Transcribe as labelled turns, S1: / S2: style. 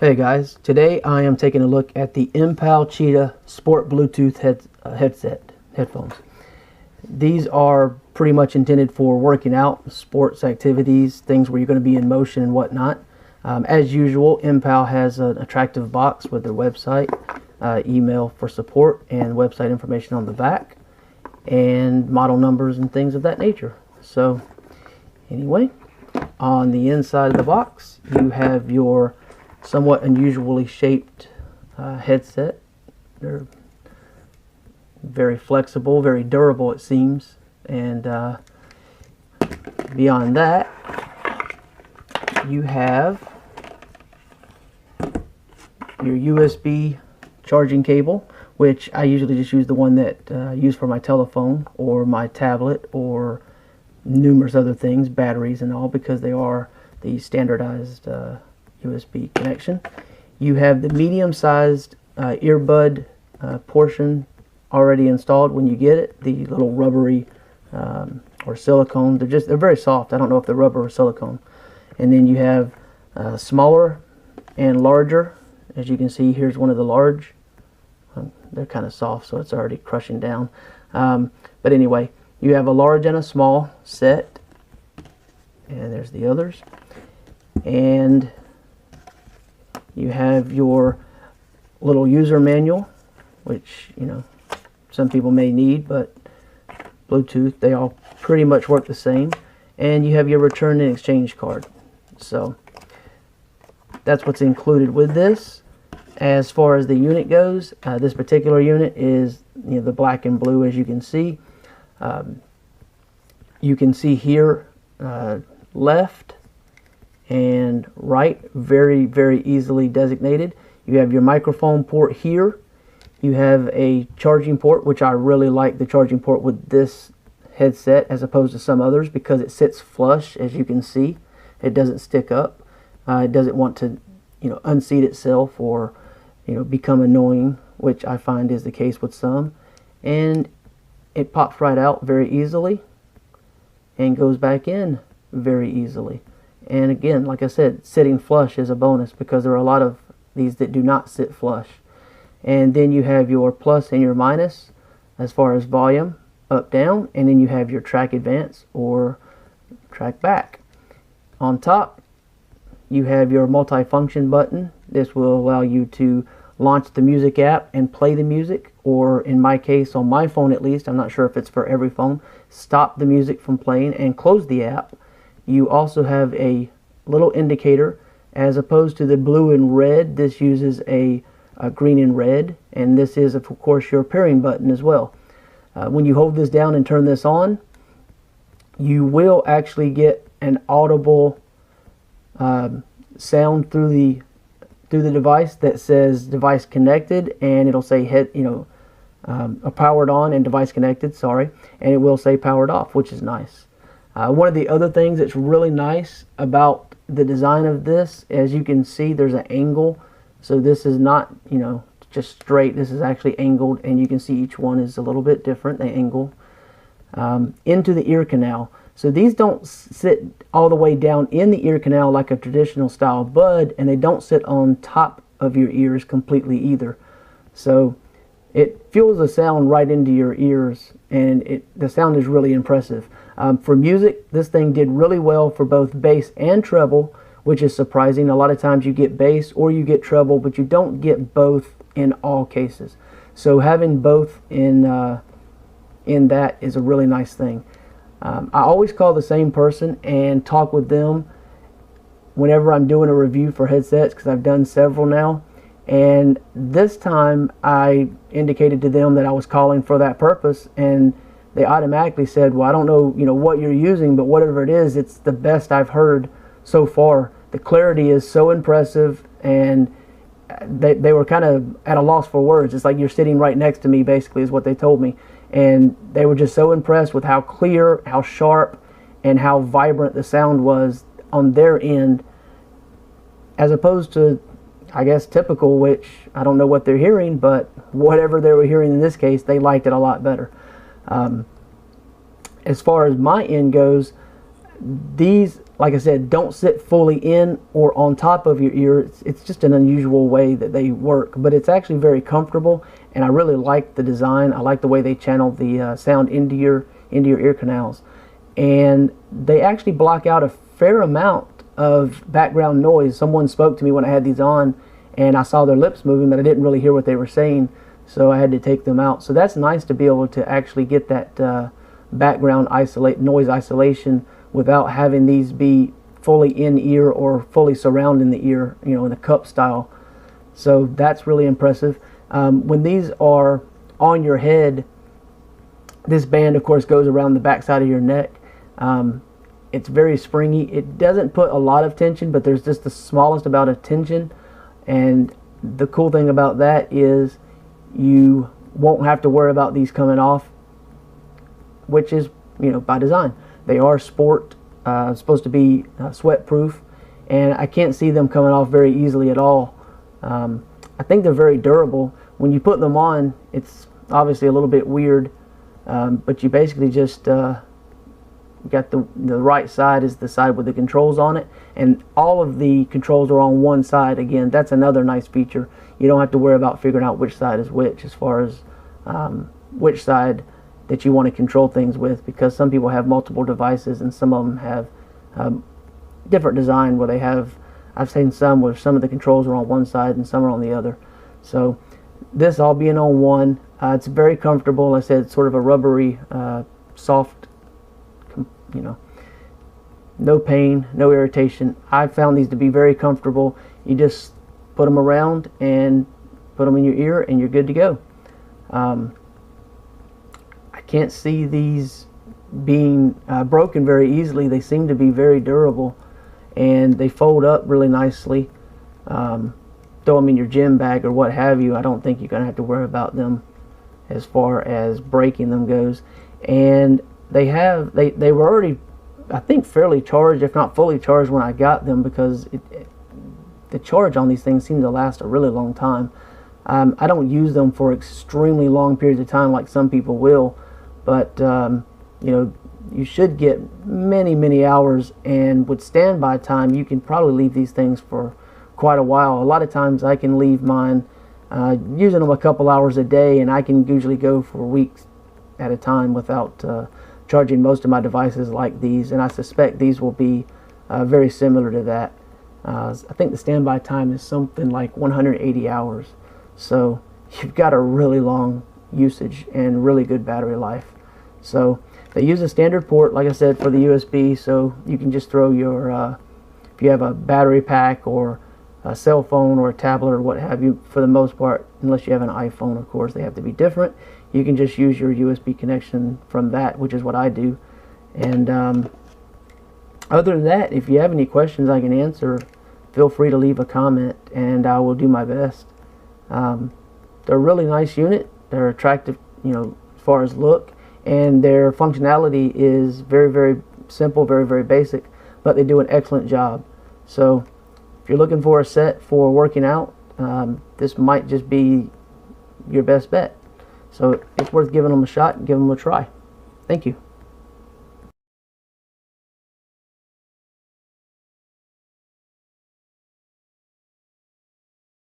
S1: Hey guys, today I am taking a look at the Mpow Cheetah Sport Bluetooth headphones. These are pretty much intended for working out, sports activities, things where you're going to be in motion and whatnot. As usual, Mpow has an attractive box with their website, email for support, and website information on the back, and model numbers and things of that nature. So anyway, on the inside of the box you have your somewhat unusually shaped headset. They're very flexible, very durable it seems, and beyond that you have your USB charging cable, which I usually just use the one that I use for my telephone or my tablet or numerous other things, batteries and all, because they are the standardized USB connection. You have the medium-sized earbud portion already installed when you get it. The little rubbery or silicone. They're very soft. I don't know if they're rubber or silicone. And then you have smaller and larger. As you can see, here's one of the large. They're kind of soft, so it's already crushing down. But anyway, you have a large and a small set. And there's the others. And you have your little user manual, which, you know, some people may need, but Bluetooth, they all pretty much work the same. And you have your return and exchange card. So that's what's included with this. As far as the unit goes, this particular unit is, you know, the black and blue, as you can see. You can see here left and right, very, very easily designated. You have your microphone port here. You have a charging port, which I really like the charging port with this headset as opposed to some others, because it sits flush, as you can see. It doesn't stick up. It doesn't want to, you know, unseat itself or, you know, become annoying, which I find is the case with some. And it pops right out very easily and goes back in very easily. And again, like I said, sitting flush is a bonus, because there are a lot of these that do not sit flush. And then you have your plus and your minus as far as volume, up, down, and then you have your track advance or track back. On top, you have your multifunction button. This will allow you to launch the music app and play the music, or in my case, on my phone at least, I'm not sure if it's for every phone, stop the music from playing and close the app. You also have a little indicator. As opposed to the blue and red, this uses a green and red, and this is of course your pairing button as well. When you hold this down and turn this on, you will actually get an audible sound through the device that says device connected, and it'll say powered on and device connected, sorry, and it will say powered off, which is nice. One of the other things that's really nice about the design of this, as you can see, there's an angle, so this is not, you know, just straight. This is actually angled, and you can see each one is a little bit different. They angle into the ear canal. So these don't sit all the way down in the ear canal like a traditional style bud, and they don't sit on top of your ears completely either. So it fuels the sound right into your ears, and the sound is really impressive. For music, this thing did really well for both bass and treble, which is surprising. A lot of times you get bass or you get treble, but you don't get both in all cases. So having both in that is a really nice thing. I always call the same person and talk with them whenever I'm doing a review for headsets, because I've done several now. And this time I indicated to them that I was calling for that purpose, and they automatically said, well, I don't know, you know, what you're using, but whatever it is, it's the best I've heard so far. The clarity is so impressive, and they were kind of at a loss for words. It's like you're sitting right next to me, basically, is what they told me. And they were just so impressed with how clear, how sharp, and how vibrant the sound was on their end, as opposed to, I guess, typical, which I don't know what they're hearing, but whatever they were hearing in this case, they liked it a lot better. As far as my end goes, These, like I said, don't sit fully in or on top of your ear. It's just an unusual way that they work, but it's actually very comfortable, and I really like the design. I like the way they channel the sound into your ear canals, and they actually block out a fair amount of background noise. Someone spoke to me when I had these on, and I saw their lips moving, but I didn't really hear what they were saying, so I had to take them out. So that's nice to be able to actually get that background noise isolation without having these be fully in ear or fully surrounding the ear, you know, in a cup style. So that's really impressive. When these are on your head, this band of course goes around the back side of your neck. It's very springy. It doesn't put a lot of tension, but there's just the smallest amount of tension, and the cool thing about that is you won't have to worry about these coming off, which is, you know, by design. They are supposed to be sweat proof, and I can't see them coming off very easily at all. I think they're very durable. When you put them on, it's obviously a little bit weird, but you basically just got the right side is the side with the controls on it, and all of the controls are on one side. Again, that's another nice feature. You don't have to worry about figuring out which side is which as far as which side that you want to control things with, because some people have multiple devices and some of them have different design where they have, I've seen some where some of the controls are on one side and some are on the other. So this all being on one, it's very comfortable. Like I said, it's sort of a rubbery, soft, you know, no pain, no irritation. I've found these to be very comfortable. You just put them around and put them in your ear and you're good to go. I can't see these being broken very easily. They seem to be very durable, and they fold up really nicely. Throw them in your gym bag or what have you. I don't think you're gonna have to worry about them as far as breaking them goes. And they were already, I think, fairly charged, if not fully charged, when I got them, because the charge on these things seems to last a really long time. I don't use them for extremely long periods of time like some people will, but you know, you should get many hours, and with standby time you can probably leave these things for quite a while. A lot of times I can leave mine using them a couple hours a day, and I can usually go for weeks at a time without charging most of my devices like these, and I suspect these will be very similar to that. I think the standby time is something like 180 hours, so you've got a really long usage and really good battery life. So they use a standard port, like I said, for the USB, so you can just throw your if you have a battery pack or a cell phone or a tablet or what have you, for the most part, unless you have an iPhone, of course, they have to be different. You can just use your USB connection from that, which is what I do. And other than that, if you have any questions I can answer, feel free to leave a comment and I will do my best. They're a really nice unit. They're attractive, you know, as far as look, and their functionality is very simple, very basic, but they do an excellent job. So if you're looking for a set for working out, this might just be your best bet. So it's worth giving them a shot and giving them a try. Thank you.